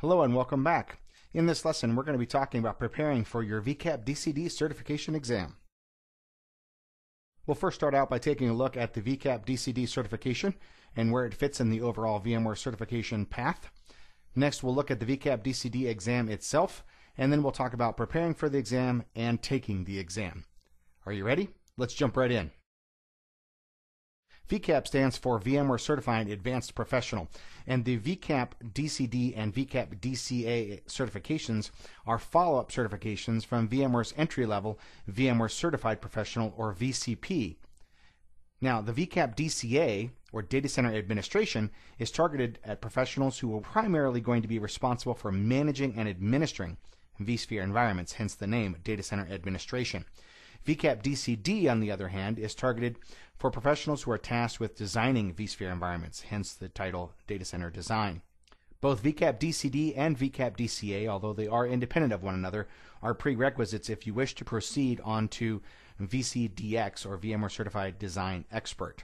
Hello and welcome back. In this lesson, we're going to be talking about preparing for your VCAP DCD certification exam. We'll first start out by taking a look at the VCAP DCD certification and where it fits in the overall VMware certification path. Next, we'll look at the VCAP DCD exam itself, and then we'll talk about preparing for the exam and taking the exam. Are you ready? Let's jump right in. VCAP stands for VMware Certified Advanced Professional, and the VCAP DCD and VCAP DCA certifications are follow-up certifications from VMware's entry-level VMware Certified Professional, or VCP. Now, the VCAP DCA, or Data Center Administration, is targeted at professionals who are primarily going to be responsible for managing and administering vSphere environments, hence the name Data Center Administration. VCAP DCD, on the other hand, is targeted for professionals who are tasked with designing vSphere environments, hence the title Data Center Design. Both VCAP DCD and VCAP DCA, although they are independent of one another, are prerequisites if you wish to proceed on to VCDX, or VMware Certified Design Expert.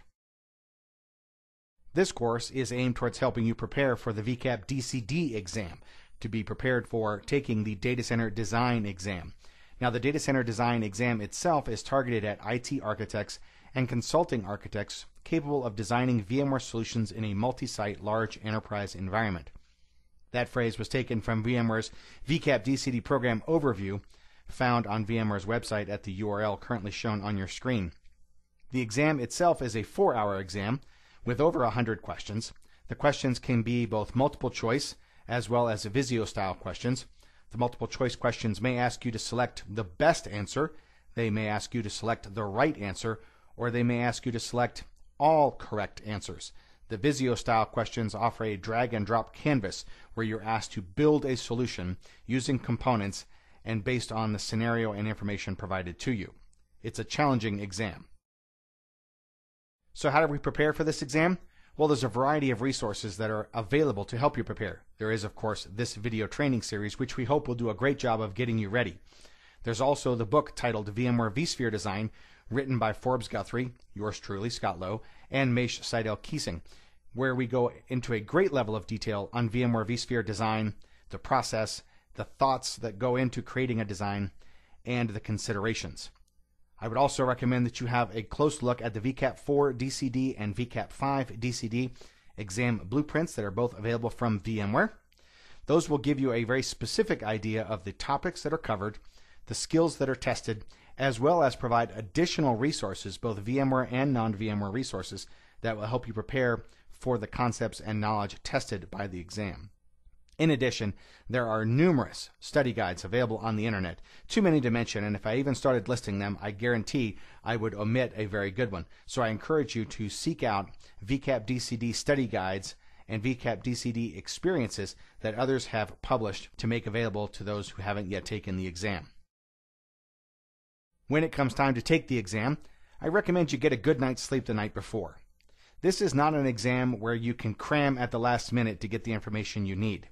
This course is aimed towards helping you prepare for the VCAP DCD exam, to be prepared for taking the Data Center Design exam. Now, the Data Center Design exam itself is targeted at IT architects and consulting architects capable of designing VMware solutions in a multi-site large enterprise environment. That phrase was taken from VMware's VCAP DCD program overview, found on VMware's website at the URL currently shown on your screen. The exam itself is a 4-hour exam with over 100 questions. The questions can be both multiple choice as well as Visio-style questions. The multiple choice questions may ask you to select the best answer, they may ask you to select the right answer, or they may ask you to select all correct answers. The Visio-style questions offer a drag-and-drop canvas where you're asked to build a solution using components and based on the scenario and information provided to you. It's a challenging exam. So how do we prepare for this exam? Well, there's a variety of resources that are available to help you prepare. There is, of course, this video training series, which we hope will do a great job of getting you ready. There's also the book titled VMware vSphere Design, written by Forbes Guthrie, yours truly, Scott Lowe, and Mesh Seidel-Keesing, where we go into a great level of detail on VMware vSphere Design, the process, the thoughts that go into creating a design, and the considerations. I would also recommend that you have a close look at the VCAP 4 DCD and VCAP 5 DCD exam blueprints that are both available from VMware. Those will give you a very specific idea of the topics that are covered, the skills that are tested, as well as provide additional resources, both VMware and non-VMware resources, that will help you prepare for the concepts and knowledge tested by the exam. In addition, there are numerous study guides available on the internet, too many to mention, and if I even started listing them, I guarantee I would omit a very good one. So I encourage you to seek out VCAP DCD study guides and VCAP DCD experiences that others have published to make available to those who haven't yet taken the exam. When it comes time to take the exam, I recommend you get a good night's sleep the night before. This is not an exam where you can cram at the last minute to get the information you need.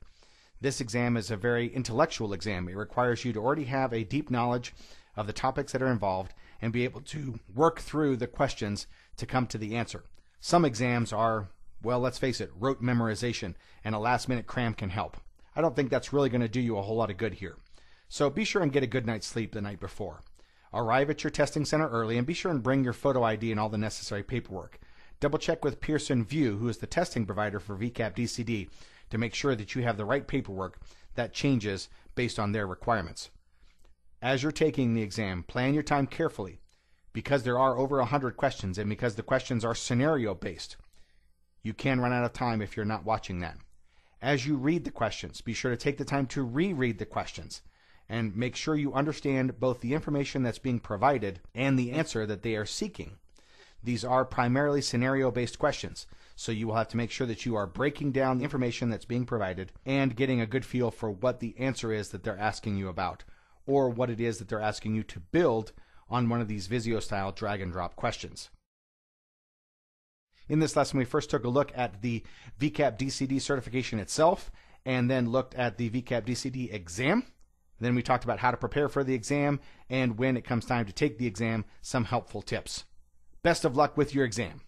This exam is a very intellectual exam. It requires you to already have a deep knowledge of the topics that are involved and be able to work through the questions to come to the answer. Some exams are, well, let's face it, rote memorization, and a last-minute cram can help. I don't think that's really going to do you a whole lot of good here. So be sure and get a good night's sleep the night before. Arrive at your testing center early and be sure and bring your photo ID and all the necessary paperwork. Double check with Pearson VUE, who is the testing provider for VCAP DCD, to make sure that you have the right paperwork that changes based on their requirements. As you're taking the exam, plan your time carefully, because there are over 100 questions and because the questions are scenario-based. You can run out of time if you're not watching that. As you read the questions, be sure to take the time to reread the questions and make sure you understand both the information that's being provided and the answer that they are seeking. These are primarily scenario-based questions, so you will have to make sure that you are breaking down the information that's being provided and getting a good feel for what the answer is that they're asking you about, or what it is that they're asking you to build on one of these Visio-style drag-and-drop questions. In this lesson, we first took a look at the VCAP DCD certification itself, and then looked at the VCAP DCD exam. Then we talked about how to prepare for the exam, and when it comes time to take the exam, some helpful tips. Best of luck with your exam.